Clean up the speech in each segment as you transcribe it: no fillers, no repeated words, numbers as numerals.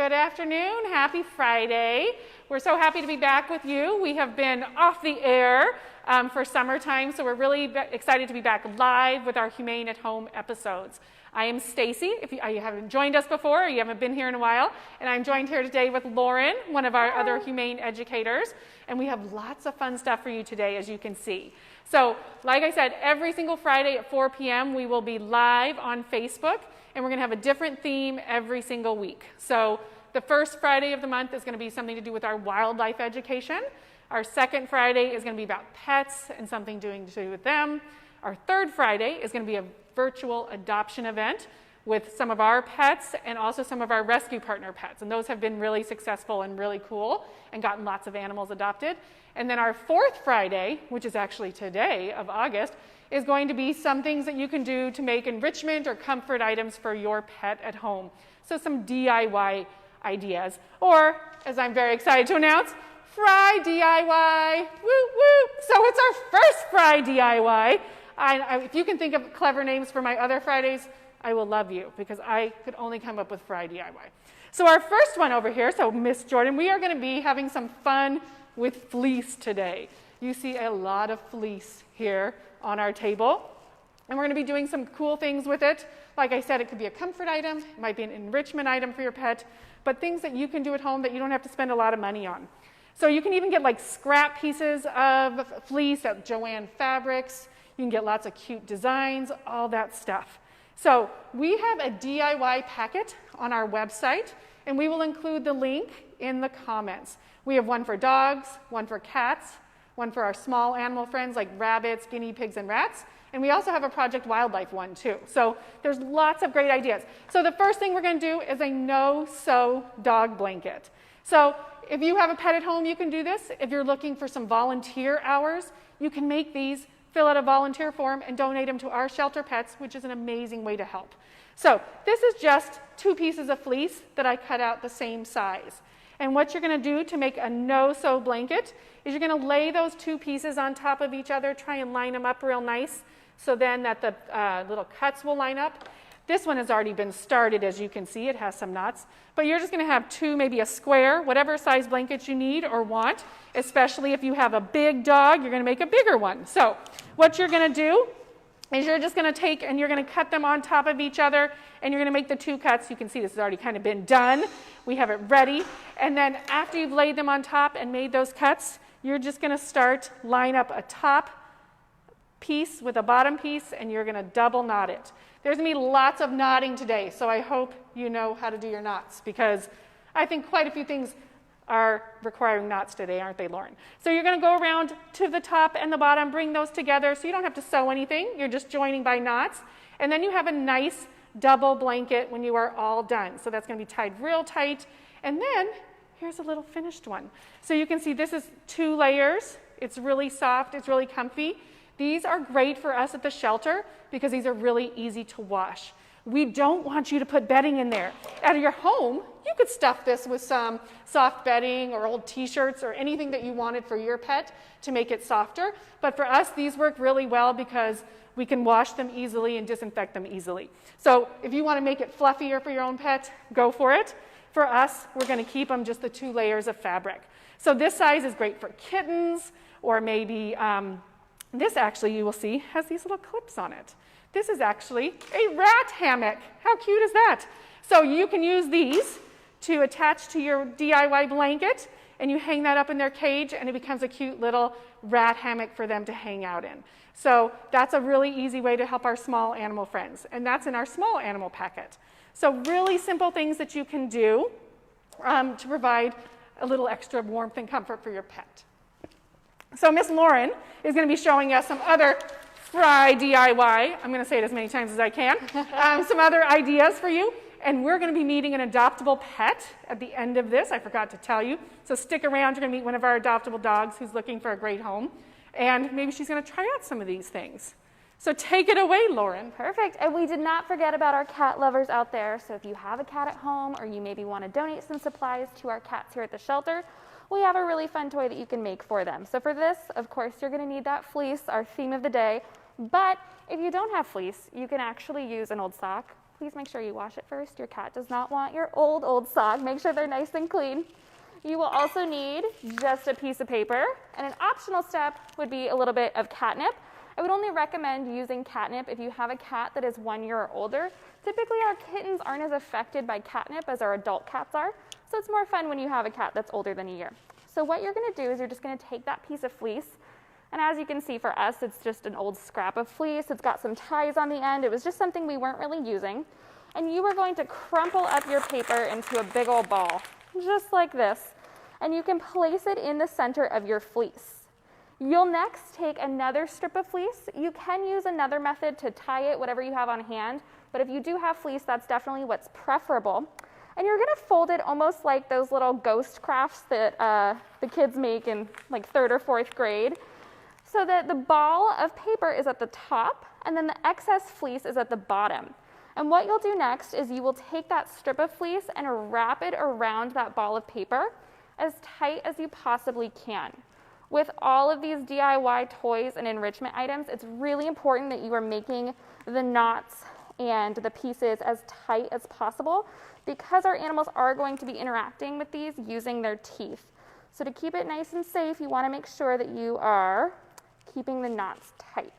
Good afternoon. Happy Friday. We're so happy to be back with you. We have been off the air for summertime, so we're really excited to be back live with our Humane at Home episodes. I am Stacy. If you haven't joined us before, or you haven't been here in a while, and I'm joined here today with Lauren, one of our other Humane educators, and we have lots of fun stuff for you today, as you can see. So, like I said, every single Friday at 4 p.m. we will be live on Facebook, and we're going to have a different theme every single week. So, the first Friday of the month is going to be something to do with our wildlife education. Our second Friday is going to be about pets and something to do with them. Our third Friday is going to be a virtual adoption event with some of our pets and also some of our rescue partner pets. And those have been really successful and really cool and gotten lots of animals adopted. And then our fourth Friday, which is actually today of August, is going to be some things that you can do to make enrichment or comfort items for your pet at home. So some DIY ideas. Or, as I'm very excited to announce, Fri-D.I.Y. Woo woo! So it's our first Fri-D.I.Y. If you can think of clever names for my other Fridays, I will love you, because I could only come up with Fri-D.I.Y. So our first one over here, so Miss Jordan, we are going to be having some fun with fleece today. You see a lot of fleece here on our table, and we're going to be doing some cool things with it. Like I said, it could be a comfort item, it might be an enrichment item for your pet, but things that you can do at home that you don't have to spend a lot of money on. So you can even get like scrap pieces of fleece at Joann Fabrics. You can get lots of cute designs, all that stuff. So we have a DIY packet on our website, and we will include the link in the comments. We have one for dogs, one for cats, one for our small animal friends like rabbits, guinea pigs, and rats. And we also have a Project Wildlife one too. So there's lots of great ideas. So the first thing we're going to do is a no-sew dog blanket. So if you have a pet at home, you can do this. If you're looking for some volunteer hours, you can make these, fill out a volunteer form, and donate them to our shelter pets, which is an amazing way to help. So this is just 2 pieces of fleece that I cut out the same size. And what you're going to do to make a no-sew blanket is you're going to lay those 2 pieces on top of each other, try and line them up real nice, so then that the little cuts will line up. This one has already been started, as you can see. It has some knots. But you're just going to have 2, maybe a square, whatever size blanket you need or want, especially if you have a big dog, you're going to make a bigger one. So what you're going to do is you're just going to take and you're going to cut them on top of each other, and you're going to make the 2 cuts. You can see this has already kind of been done. We have it ready. And then after you've laid them on top and made those cuts, you're just going to line up a top piece with a bottom piece, and you're going to double knot it. There's going to be lots of knotting today, so I hope you know how to do your knots, because I think quite a few things are requiring knots today, aren't they, Lauren? So you're going to go around to the top and the bottom, bring those together, so you don't have to sew anything. You're just joining by knots. And then you have a nice double blanket when you are all done. So that's going to be tied real tight. And then here's a little finished one. So you can see this is 2 layers. It's really soft. It's really comfy. These are great for us at the shelter because these are really easy to wash. We don't want you to put bedding in there. At your home, you could stuff this with some soft bedding or old t-shirts or anything that you wanted for your pet to make it softer. But for us, these work really well because we can wash them easily and disinfect them easily. So if you want to make it fluffier for your own pet, go for it. For us, we're going to keep them just the 2 layers of fabric. So this size is great for kittens, or maybe this actually, you will see, has these little clips on it. This is actually a rat hammock. How cute is that? So you can use these to attach to your DIY blanket, and you hang that up in their cage, and it becomes a cute little rat hammock for them to hang out in. So that's a really easy way to help our small animal friends, and that's in our small animal packet. So really simple things that you can do to provide a little extra warmth and comfort for your pet. So Miss Lauren is going to be showing us some other Fri-D.I.Y. I'm going to say it as many times as I can. Some other ideas for you. And we're going to be meeting an adoptable pet at the end of this. I forgot to tell you. So stick around. You're going to meet one of our adoptable dogs who's looking for a great home. And maybe she's going to try out some of these things. So take it away, Lauren. Perfect. And we did not forget about our cat lovers out there. So if you have a cat at home, or you maybe want to donate some supplies to our cats here at the shelter, we have a really fun toy that you can make for them. So for this, of course, you're going to need that fleece, our theme of the day. But if you don't have fleece, you can actually use an old sock please make sure you wash it first. Your cat does not want your old sock. Make sure they're nice and clean. You will also need just a piece of paper, and an optional step would be a little bit of catnip. I would only recommend using catnip if you have a cat that is 1 year or older. Typically, our kittens aren't as affected by catnip as our adult cats are, so it's more fun when you have a cat that's older than a year. So what you're going to do is you're just going to take that piece of fleece, and as you can see for us, it's just an old scrap of fleece. It's got some ties on the end. It was just something we weren't really using. And you are going to crumple up your paper into a big old ball, just like this. And you can place it in the center of your fleece. You'll next take another strip of fleece. You can use another method to tie it, whatever you have on hand. But if you do have fleece, that's definitely what's preferable. And you're going to fold it almost like those little ghost crafts that the kids make in like 3rd or 4th grade, so that the ball of paper is at the top and then the excess fleece is at the bottom. And what you'll do next is you will take that strip of fleece and wrap it around that ball of paper as tight as you possibly can. With all of these DIY toys and enrichment items, it's really important that you are making the knots and the pieces as tight as possible, because our animals are going to be interacting with these using their teeth. So to keep it nice and safe, you want to make sure that you are keeping the knots tight.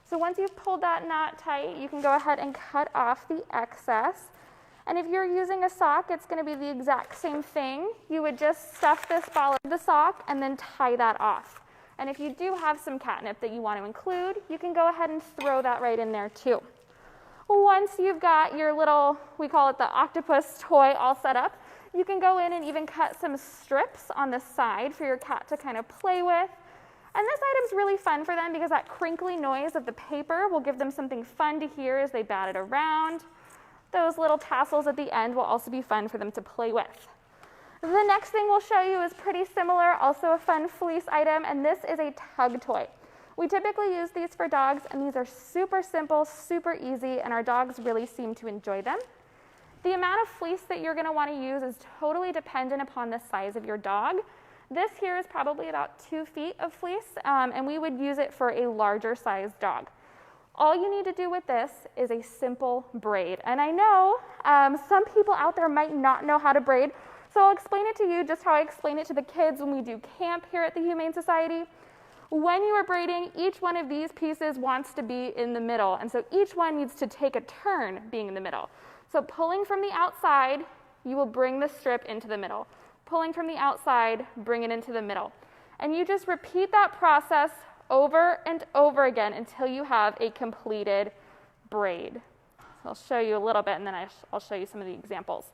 So once you've pulled that knot tight, you can go ahead and cut off the excess. And if you're using a sock, it's going to be the exact same thing. You would just stuff this ball in the sock and then tie that off. And if you do have some catnip that you want to include, you can go ahead and throw that right in there too. Once you've got your little, we call it the octopus toy, all set up, you can go in and even cut some strips on the side for your cat to kind of play with. And this item's really fun for them because that crinkly noise of the paper will give them something fun to hear as they bat it around. Those little tassels at the end will also be fun for them to play with. The next thing we'll show you is pretty similar, also a fun fleece item, and this is a Tug Toy. We typically use these for dogs, and these are super simple, super easy, and our dogs really seem to enjoy them. The amount of fleece that you're going to want to use is totally dependent upon the size of your dog. This here is probably about 2 feet of fleece, and we would use it for a larger sized dog. All you need to do with this is a simple braid. And I know some people out there might not know how to braid, so I'll explain it to you just how I explain it to the kids when we do camp here at the Humane Society. When you are braiding, each one of these pieces wants to be in the middle, and so each one needs to take a turn being in the middle. So pulling from the outside, you will bring the strip into the middle. Pulling from the outside, bring it into the middle. And you just repeat that process over and over again until you have a completed braid. So I'll show you a little bit and then I'll show you some of the examples.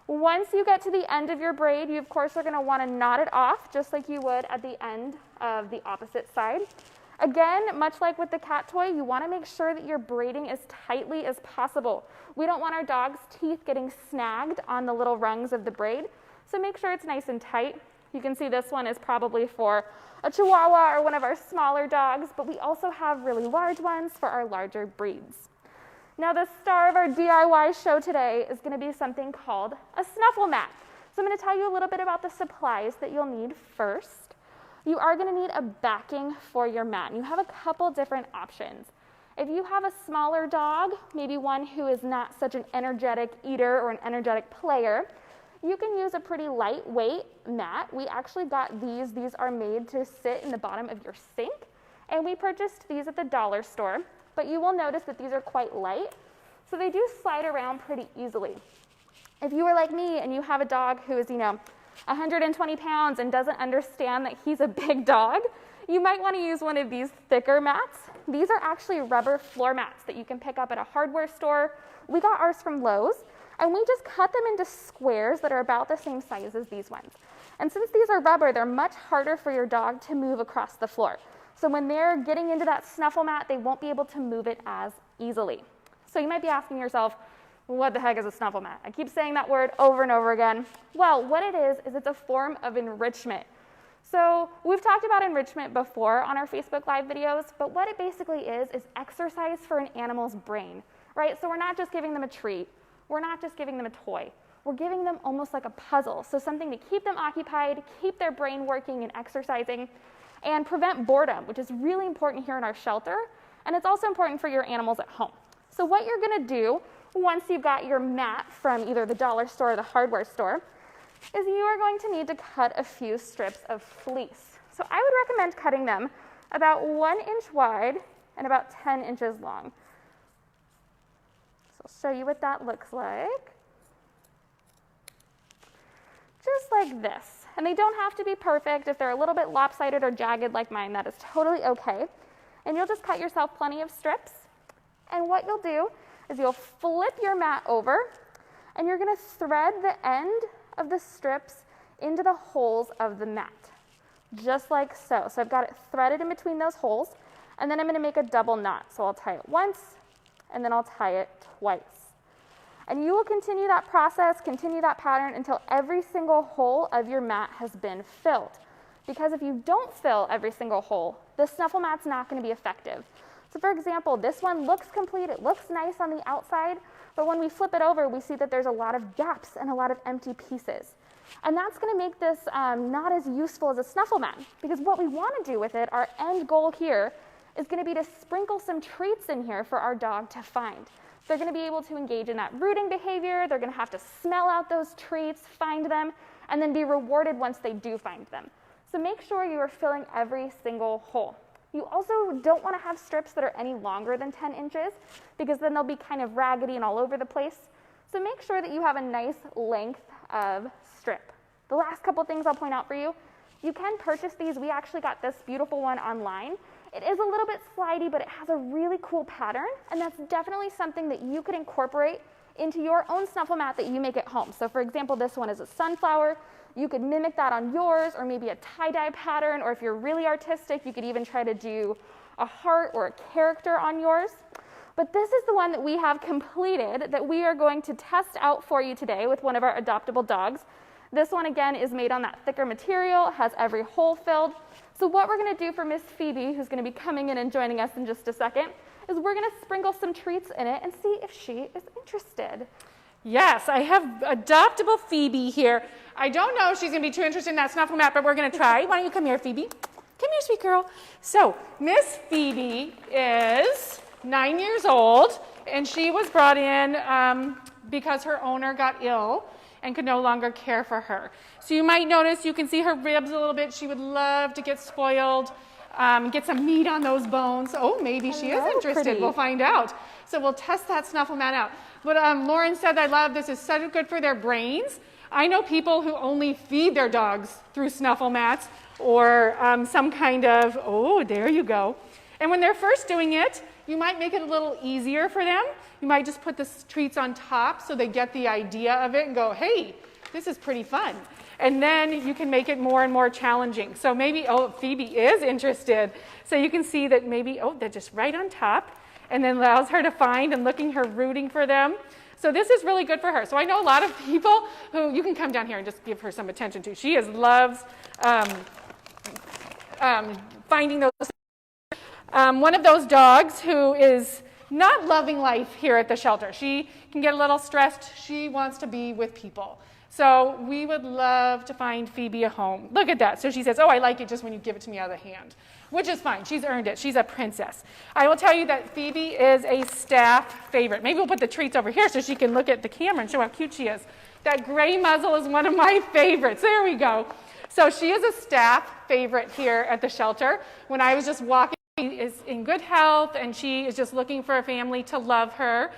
Once you get to the end of your braid, you of course are going to want to knot it off just like you would at the end of the opposite side. Again, much like with the cat toy, you want to make sure that you're braiding as tightly as possible. We don't want our dog's teeth getting snagged on the little rungs of the braid, so make sure it's nice and tight. You can see this one is probably for a Chihuahua or one of our smaller dogs, but we also have really large ones for our larger breeds. Now the star of our DIY show today is going to be something called a snuffle mat. So I'm going to tell you a little bit about the supplies that you'll need first. You are going to need a backing for your mat, and you have a couple different options. If you have a smaller dog, maybe one who is not such an energetic eater or an energetic player, you can use a pretty lightweight mat. We actually got these. These are made to sit in the bottom of your sink, and we purchased these at the dollar store. But you will notice that these are quite light, so they do slide around pretty easily. If you are like me and you have a dog who is, 120 pounds and doesn't understand that he's a big dog, you might want to use one of these thicker mats. These are actually rubber floor mats that you can pick up at a hardware store. We got ours from Lowe's. And we just cut them into squares that are about the same size as these ones. And since these are rubber, they're much harder for your dog to move across the floor. So when they're getting into that snuffle mat, they won't be able to move it as easily. So you might be asking yourself, what the heck is a snuffle mat? I keep saying that word over and over again. Well, what it is it's a form of enrichment. So we've talked about enrichment before on our Facebook Live videos, but what it basically is exercise for an animal's brain, right? So we're not just giving them a treat. We're not just giving them a toy. We're giving them almost like a puzzle, so something to keep them occupied, keep their brain working and exercising, and prevent boredom, which is really important here in our shelter, and it's also important for your animals at home. So what you're going to do once you've got your mat from either the dollar store or the hardware store, is you are going to need to cut a few strips of fleece. So I would recommend cutting them about 1 inch wide and about 10 inches long. So I'll show you what that looks like. Just like this. And they don't have to be perfect. If they're a little bit lopsided or jagged like mine, that is totally okay. And you'll just cut yourself plenty of strips. And what you'll do is you'll flip your mat over, and you're going to thread the end of the strips into the holes of the mat, just like so. So I've got it threaded in between those holes, and then I'm going to make a double knot. So I'll tie it once, and then I'll tie it twice. And you will continue that process, continue that pattern until every single hole of your mat has been filled. Because if you don't fill every single hole, the snuffle mat's not going to be effective. So for example, this one looks complete, it looks nice on the outside, but when we flip it over, we see that there's a lot of gaps and a lot of empty pieces. And that's going to make this not as useful as a snuffle mat, because what we want to do with it, our end goal here, is going to be to sprinkle some treats in here for our dog to find. They're going to be able to engage in that rooting behavior, they're going to have to smell out those treats, find them, and then be rewarded once they do find them. So make sure you are filling every single hole. You also don't want to have strips that are any longer than 10 inches because then they'll be kind of raggedy and all over the place. So make sure that you have a nice length of strip. The last couple things I'll point out for you, you can purchase these. We actually got this beautiful one online. It is a little bit slidey, but it has a really cool pattern, and that's definitely something that you could incorporate into your own snuffle mat that you make at home. So for example, this one is a sunflower. You could mimic that on yours, or maybe a tie-dye pattern, or if you're really artistic, you could even try to do a heart or a character on yours. But this is the one that we have completed that we are going to test out for you today with one of our adoptable dogs. This one, again, is made on that thicker material, has every hole filled. So what we're going to do for Miss Phoebe, who's going to be coming in and joining us in just a second, is we're going to sprinkle some treats in it and see if she is interested. Yes, I have adoptable Phoebe here. I don't know if she's going to be too interested in that snuffle mat, but we're going to try. Why don't you come here, Phoebe? Come here, sweet girl. So Miss Phoebe is 9 years old, and she was brought in because her owner got ill and could no longer care for her. So you might notice, you can see her ribs a little bit. She would love to get spoiled, get some meat on those bones. Oh, maybe she is interested. Pretty. We'll find out. So we'll test that snuffle mat out. But Lauren said, I love this is so good for their brains. I know people who only feed their dogs through snuffle mats or some kind of, oh, there you go. And when they're first doing it, you might make it a little easier for them. You might just put the treats on top so they get the idea of it and go, hey, this is pretty fun. And then you can make it more and more challenging. So maybe, oh, Phoebe is interested. So you can see that maybe, oh, they're just right on top, and then allows her to find and looking her rooting for them. So this is really good for her. So I know a lot of people who, you can come down here and just give her some attention to. She loves finding those. One of those dogs who is not loving life here at the shelter. She can get a little stressed. She wants to be with people. So we would love to find Phoebe a home. Look at that. So she says, oh, I like it just when you give it to me out of the hand, which is fine. She's earned it. She's a princess. I will tell you that Phoebe is a staff favorite. Maybe we'll put the treats over here so she can look at the camera and show how cute she is. That gray muzzle is one of my favorites. There we go. So she is a staff favorite here at the shelter. When I was just walking, she is in good health, and she is just looking for a family to love her.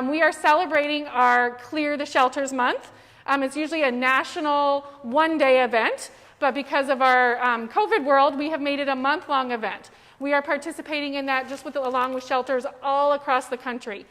We are celebrating our Clear the Shelters month. It's usually a national one-day event, but because of our COVID world, we have made it a month-long event. We are participating in that just along with shelters all across the country.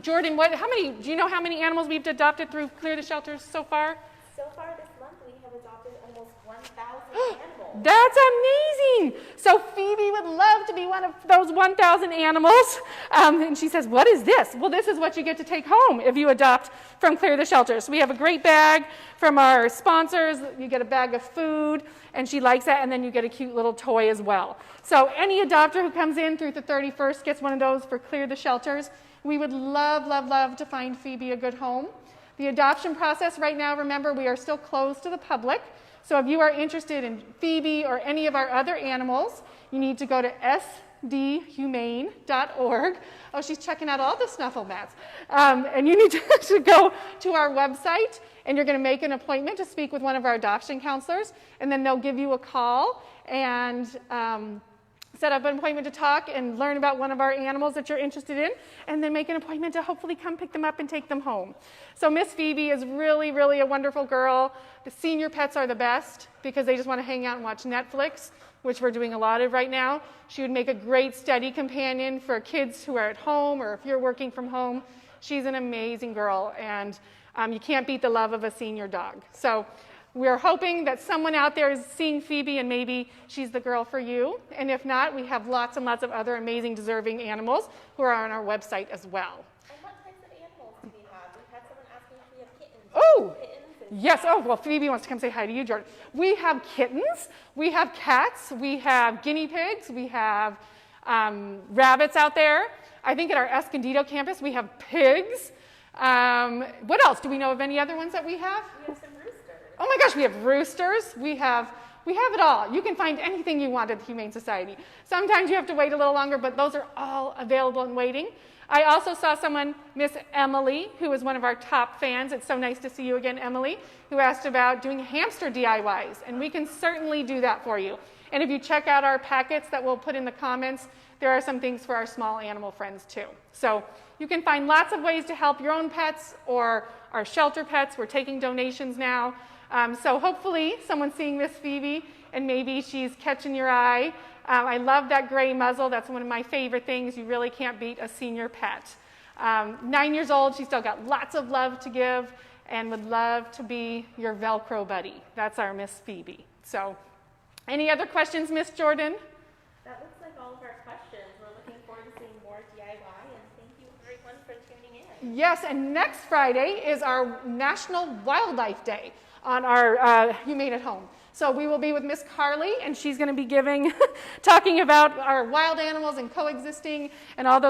Jordan, do you know how many animals we've adopted through Clear the Shelters so far? So far this month, we have adopted almost 1,000 animals. That's amazing. So Phoebe would love to be one of those 1,000 animals. And she says, what is this? Well, this is what you get to take home if you adopt from Clear the Shelter. So we have a great bag from our sponsors. You get a bag of food, and she likes that, and then you get a cute little toy as well. So any adopter who comes in through the 31st gets one of those for Clear the Shelters. We would love, love, love to find Phoebe a good home. The adoption process right now, remember, we are still closed to the public. So if you are interested in Phoebe or any of our other animals, you need to go to sdhumane.org. Oh, she's checking out all the snuffle mats. And you need to go to our website, and you're going to make an appointment to speak with one of our adoption counselors, and then they'll give you a call and set up an appointment to talk and learn about one of our animals that you're interested in, and then make an appointment to hopefully come pick them up and take them home. So Miss Phoebe is really, really a wonderful girl. The senior pets are the best because they just want to hang out and watch Netflix, which we're doing a lot of right now. She would make a great study companion for kids who are at home, or if you're working from home. She's an amazing girl, and you can't beat the love of a senior dog. So we're hoping that someone out there is seeing Phoebe and maybe she's the girl for you. And if not, we have lots and lots of other amazing, deserving animals who are on our website as well. And what types of animals do we have? We had someone asking if we have kittens. Oh, Kittens and yes. Oh, well, Phoebe wants to come say hi to you, Jordan. We have kittens. We have cats. We have guinea pigs. We have rabbits out there. I think at our Escondido campus, we have pigs. What else? Do we know of any other ones that we have? we have some roosters. Oh my gosh, we have roosters. We have it all. You can find anything you want at the Humane Society. Sometimes you have to wait a little longer, but those are all available and waiting. I also saw someone, Miss Emily, who is one of our top fans. It's so nice to see you again, Emily, who asked about doing hamster DIYs, and we can certainly do that for you. And if you check out our packets that we'll put in the comments, there are some things for our small animal friends too. So you can find lots of ways to help your own pets or our shelter pets. We're taking donations now. So hopefully someone's seeing Miss Phoebe and maybe she's catching your eye. I love that gray muzzle. That's one of my favorite things. You really can't beat a senior pet. 9 years old, she's still got lots of love to give and would love to be your Velcro buddy. That's our Miss Phoebe. So any other questions, Miss Jordan? That looks like all of our questions. We're looking forward to seeing more DIY, and thank you everyone for tuning in. Yes, and next Friday is our National Wildlife Day on our Humane at Home. So we will be with Miss Carly, and she's going to be talking about our wild animals and coexisting and all those